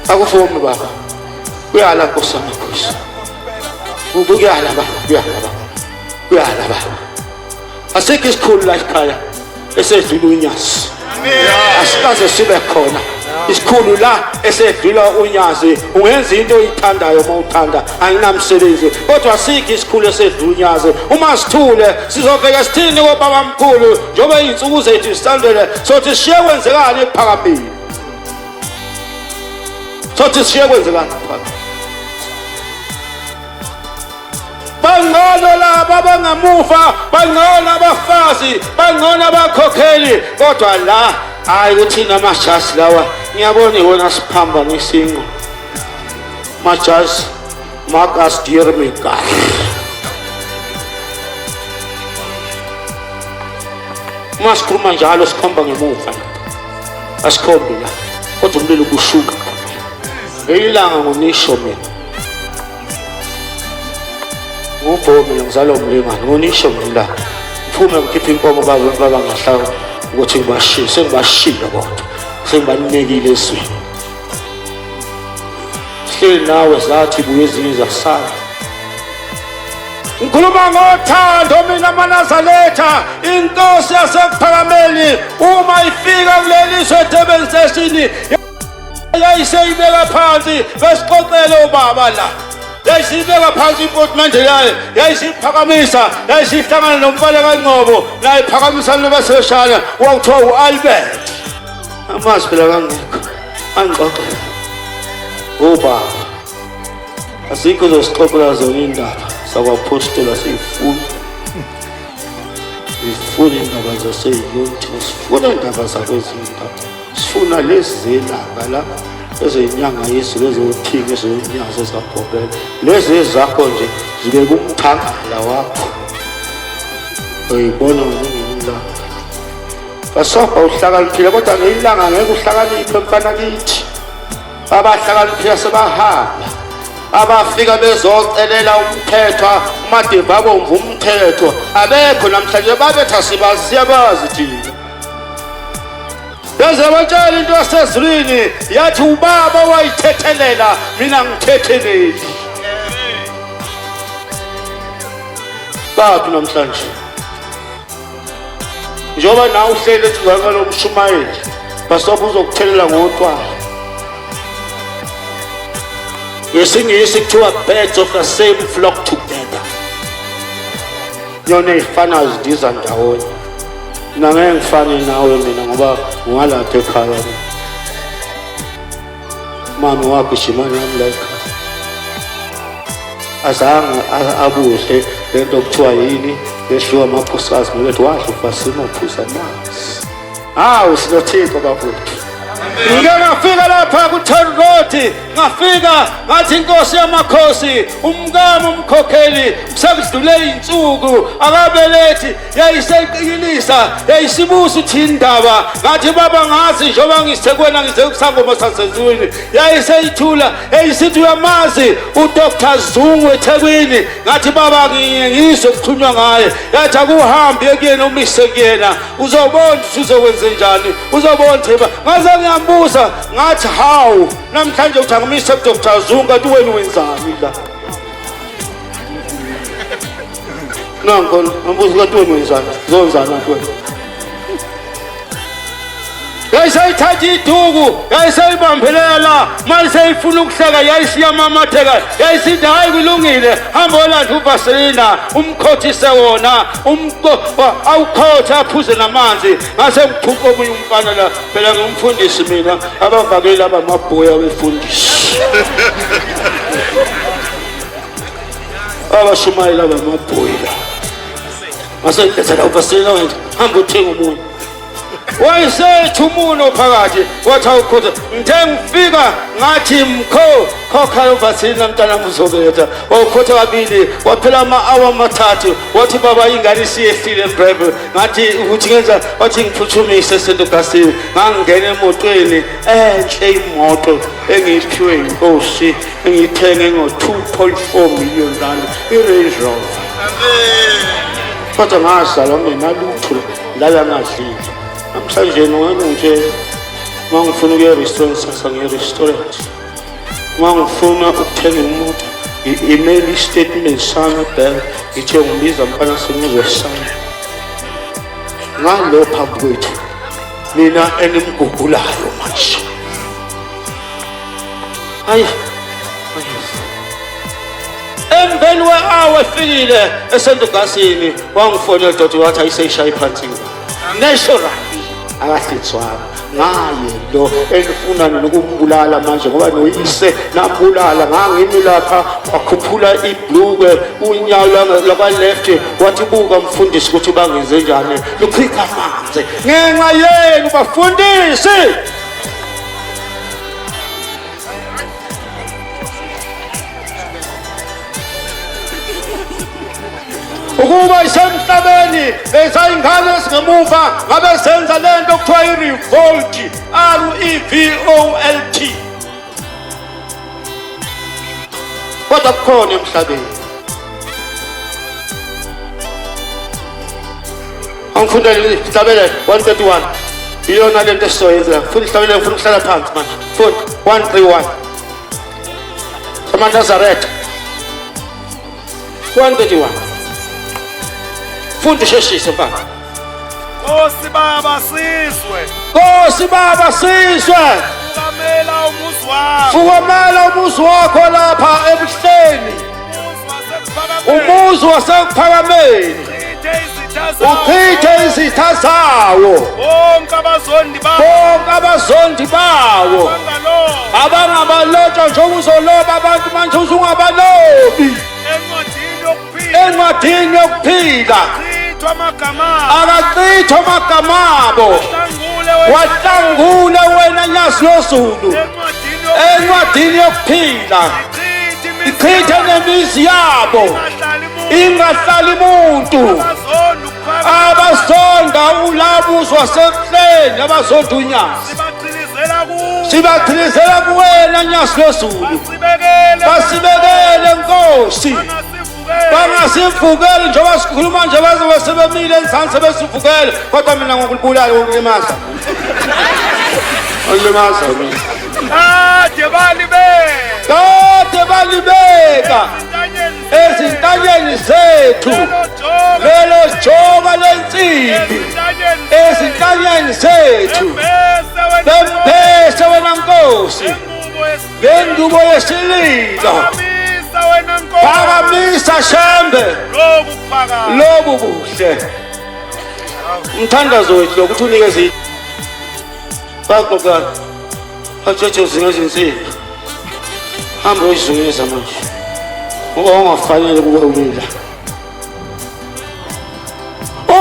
akufumi baba kuyala Nkosi yamakhosi ukuyala baba kuyala baba asikho isikhulu la ekhaya esedlula unyazi asikaze sibe khona isikhulu la esedlula unyazi ungenza into oyithandayo uma uthanda anginamsebenzi kodwa asikho isikhulu esedlula unyazi uma sithule sizoveka sithini kobaba mkhulu njobe izinsuku zethu sisandele sothi siye kwenzekani ephakameni sothi siye kwenzekani bangcono laba abangamufa bangcono abafazi bangcono abakhokheli kodwa la hayi uthina amajasi lawa ngiyabona iwona siphamba ngesingo majasi Marcus Diermika masikhuluma njalo sikhomba ngemuva asikhombe la kodwa umlilo kushuka ilanga ngonisho mina ubhomi ngizalo umlingane ngonisho mina uphume ukhipha inkomo baba ngahlala ukuthi ngibashiye sengibashila kodwa sengibanekile eswini hleli nawe zathi buye ezinye zasala ngikhuluma ngothando mina Manazaletha inkosi yasekuphakameni uma ifika kuleli sethebeni sesini yayiseyibeka phansi besixoxele ubaba la yayisibeka phansi iportmanteau yayo yayisiphakamisa yayisihlangana nomfana kaNgcobo naye phakamisa nobaseshana wakuthiwa uAlbert amazi phela kangekho angixoxe ubaba asikho zosixoxela zona indaba sakwaPostoli asifuna sifuna indaba zaseyonke sifuna indaba zakwezindaba sifuna lezi zelanga la ezenyanga yesu lezothinga ezonyanga zesabhobela lezi zakho nje zibe kumthangala wakho uyibona ngingila basofa uhlakaniphile kodwa ngeyilanga ngeke uhlakaniphe mfana kithi abahlakaniphile sebahamba abafika bezocelela umthetho umadeva bomvu umthetho abekho namhlanje babetha sibaziya bazi thina yaze batshela into yasezulwini yathi ubaba wayithethelela mina ngithetheleli baphi namhlanje njoba nawe uhlele ethuzaka lo mshumayeli basoba uzokuthelela ngotwana ngesingisi kuthiwa birds of the same flock together yona ifana zidiza ndawonye mina ngeke ngifane nawe mina ngoba ungalapha ekhaya mama wakho shimani yami la ekhaya azange abuhle lento okuthiwa yini yeshiwa amakhosikazi nolethu wadla ufasima uphuza amanzi sinothixo bafowethu ngike ngafika lapha ku-Toll Road ngafika ngathi inkosi yamakhosi umkami umkhokheli sekudlule iy'nsuku akabelethi yayiseyiqikilisa yayisibusa uthi indaba ngathi baba ngazi njengoba ngisekwena ngisekusangoma sasezulwini yayiseyithula yayisithi uyamazi uDr Zungu eThekwini ngathi baba ngiyizwe kukhulunywa ngaye yathi akuhambe kuyena umise kuyena uzobona ukuthi uzokwenze njani uzobona thiba ngaze ngiyambuza ngathi hawu namhlanje uthi angimise kuDr Zungu kanti wena wenzani la nangikhona ngambuza kanti wena wenzani zonzana wena yayisayithatha iduku yayisayibambelela manje seyifuna ukuhleka yayisiyamamatheka yayisithi hayi kulungile hamba olanda uVasilina umkhothise wona awukhothe aphuze namanzi ngase ngiphuqa omunye umfana la phela ngumfundisi mina abavakeli abamabhoya befundisi abashumayela abamabhoya ngase ngithethela uVasilina wena hamba uthenga umunye wayesethi umuno phakathi wathi awukhotha ngithe ngifika ngathi khokha uVasilina mntana muzobetha wakhotha kabili waphela ama-hour amathathu wathi baba ingane isiyehlile eBreve ngathi ukuthi ngenza wathi ngiphuthumise sentokasiwe ngangena emotweni enhle imoto engiyiphiwe inkosi engiyithenge ngo-2.4 million rand i-Range Rover kodwa ngazalwa nginalutho lala ngadlile namhlanje nje mangifuna ukuya restaurant sasa ngiya restaurant ngangifuna ukuthenga imoto i-email statement sami ebhenki ngithe ngibiza mfana sengizosana ngalo phambi kwethu mina enimgugulayo manje. Hayi emveni we-hour efikile esendogasini wangifonela doti wathi ayiseyishaye phansi naturally akahlithwanga ngaye lo enifuna nokumbulala manje ngoba noyise nambulala ngangimi lapha wakhuphula ibhlukwe unyawo lwa-left wathi buka mfundisi ukuthi bangenze njani luchitha amanzi ngenxa yenu bafundisi. Ukuba isemhlabeni lesayingane esingemuva ngabe senza lento kuthiwa i-revolt, R-E-V-O-L-T. Kodwa kukhona emhlabeni. Angifundele ihlabele 131. Iyona lento esizoyenza. Funa ihlabele ngifuna ukuhlala phansi manje. Funa 131. Sama Nazareth. 131. Funda sheshise mfana. Nkosi baba sizwe. Nkosi baba sizwe. Fukamela umuzi wakho. Fukamela umuzi wakho lapha ebuhleni. Umuzi wasekuphakameni. Uchithe izitha zawo. Bonke abazondi bawo. Bonke abazondi bawo. Abangabalotshwa njengoba uzoloba abantu manje uzungabalobi. Encwadini yokuphila akachithwa amagama abo. Wahlangule wena nyazi lozulu encwadini yokuphila ichithe nemizi yabo ingahlali muntu. Abazonda ulabuzwa wasekuhleni abazonda unyazi sibachilizela kuwena nyazi lozulu basibekele Nkosi bangasivukeli njengoba sikhuluma nje bazobe sebemile enzansi sebesivukele kodwa mina ngokubulala ngokulimaza olimaza mina kade balibeka ezintanyeni zethu lelo joka lensimbi ezintanyeni zethu bempese wena Nkosi ngengubo yesililo phakamisa shembe lobu buhle umthandazo wethu lokuthi unikeze baqoqana atshethe uzingezinsimbi hamba uyizungeza manje ngoba ungafanele kube ulila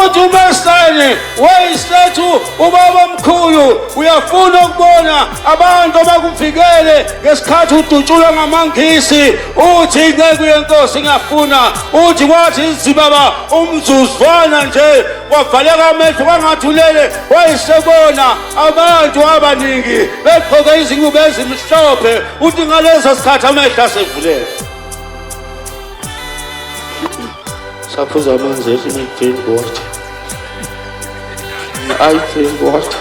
uthi umesane weyisethu ubaba omkhulu uyafuna ukubona abantu abakuvikele ngesikhathi udutshulwa ngamangisi uthi ngeke uyenkosi ngiyafuna uthi kwathi izibaba umzuzwana nje wavaleka amehlo kwangathulele wayisebona abantu abaningi begqoke izingubo ezimhlophe uthi ngaleso sikhathi amehlo asevuleka. Saphuza amanzi ethi drink water. I drink water.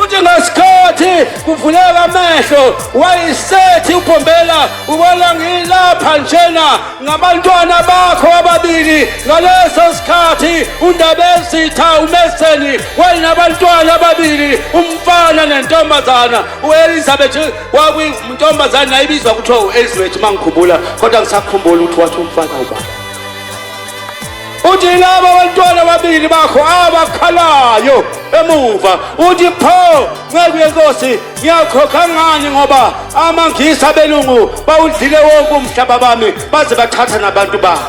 Uthi ngesikhathi kuvuleka amehlo wayisethi uphombela ubona ngilapha njena ngabantwana bakho ababili ngaleso sikhathi uNdabezitha uMeseni wayenabantwana ababili umfana nentombazana uElizabeth wakuyintombazana ayibizwa kuthiwa uElizabeth mangikhumbula kodwa ngisakhumbula ukuthi wathi umfana ubaba. Uthi laba abantwana ababili bakho abakhalayo emuva uthi pho ngeke uyenkosi ngiyakhokha ngani ngoba amangisi abelungu bawudlile wonke umhlaba bami baze bathatha nabantu babo.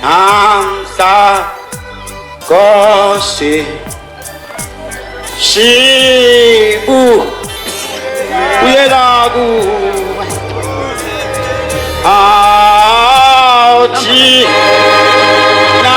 Namhla Nkosi Shibu uyela kuwe authi na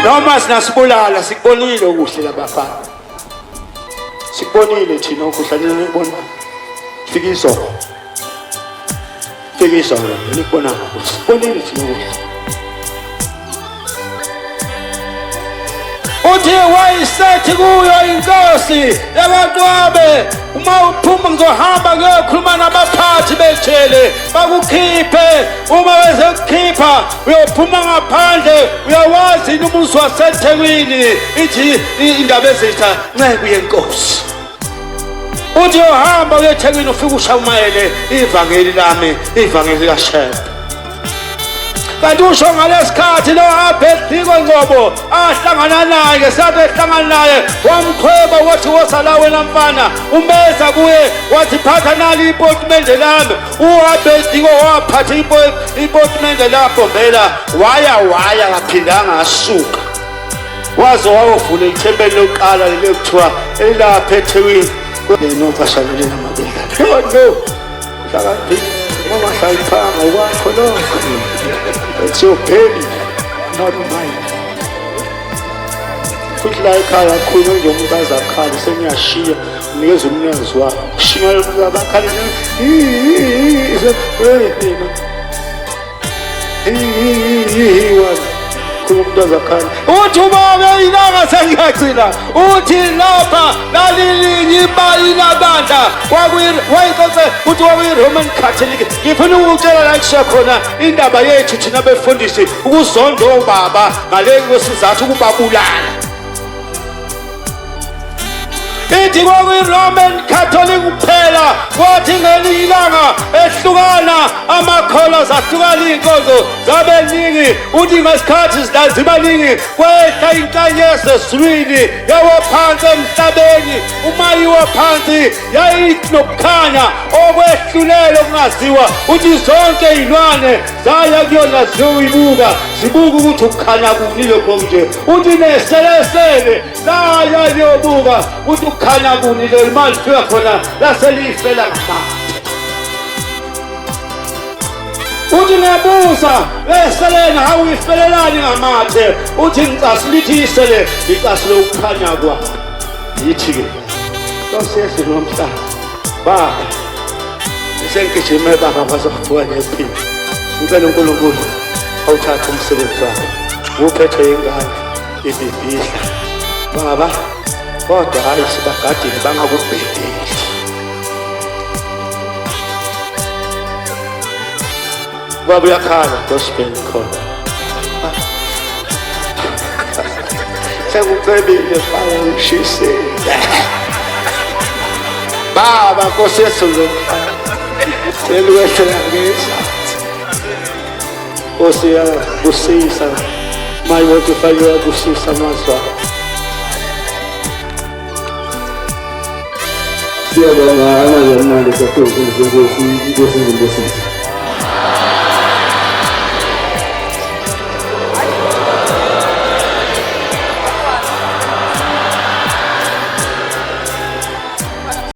noma sinasibulala sikubonile okuhle labafana sikubonile thina okuhle nibona fika izolo nikubona sikubonile thina okuhle uthi wayisethi kuyo inkosi yabanqwabe uma uphuma ngizohamba ngiyokhuluma nabaphathi bejele bakukhiphe uma bezekukhipha uyophuma ngaphandle uyawazi umuzi waseThekwini ithi indaba ezitha nceku yenkosi uthi uhamba uyeThekwini ufike ushamayele ivangeli lami ivangeli kaSheba kanti usho ngalesikhathi lo Abednego Ngcobo ahlangana naye ngesathi ehlangana naye wamkhweba wathi wosala wena mfana umeza kuye wathi phatha nali ipotimende lami uAbednego waphatha ipotimende lapho phela waya kaphindanga asuka waze wayovula ithempeli lokuqala lekuthiwa elapha eThekwini nopashalele namabela no hlakani mama hlaliphanga kwakho lokho it's your baby not mine futhi la ekhaya khulu nje umuntu azakhala seniyashiya unikeza umnyanzi wakho kushiya abakhala umuntu azakhala uthi ubabe ilanga sengiyagcina uthi lapha lalilinye imali labandla wayinkonzo uthi wakuyi-Roman Catholic ngifuna ukutshela la kushiya khona indaba yethu thina befundisi ukuzonda obaba ngale kwesizathu ukubabulala ithi kwakuyi-Roman Catholic kuphela kwathi ngelinye ilanga ehlukana amakhola zahlukana iy'nkonzo zabe ningi uthi ngesikhathi zibaningi kwehla inkanyezi ezulwini yawa phansi emhlabeni uma yiwa phansi yayithi nokukhanya okwehlulele okungaziwa uthi zonke iy'lwane zaya kuyona ziyoyibuka zibuka ukuthi ukukhanya kunile lokho nje uthi neselesele laya liyobuka uthi ukukhanya kunile imali fika khona laseliyifela ngamathe uthi nebuza leselena hawu ifelelani ngamathe uthi ngicasi lithi isele ngicasile ukukhanya kwakho yithi-ke losesi nomhlaba baba sengigijime baba bazokuvuka nephini ngicela uNkulunkulu awuthathe umsebenzi wakho uphethe ingane ibibhidla baba kodwa hayi sibagadile bangakubhedeli baba uyakhala gospel khona sekucebile baba ushise baba Nkosi Yesu selwethela ngesathi Nkosi yabusisa mayiwothi faywa yabusisa mazwa siyabonga amazwi amnandi kakhulu Nkosi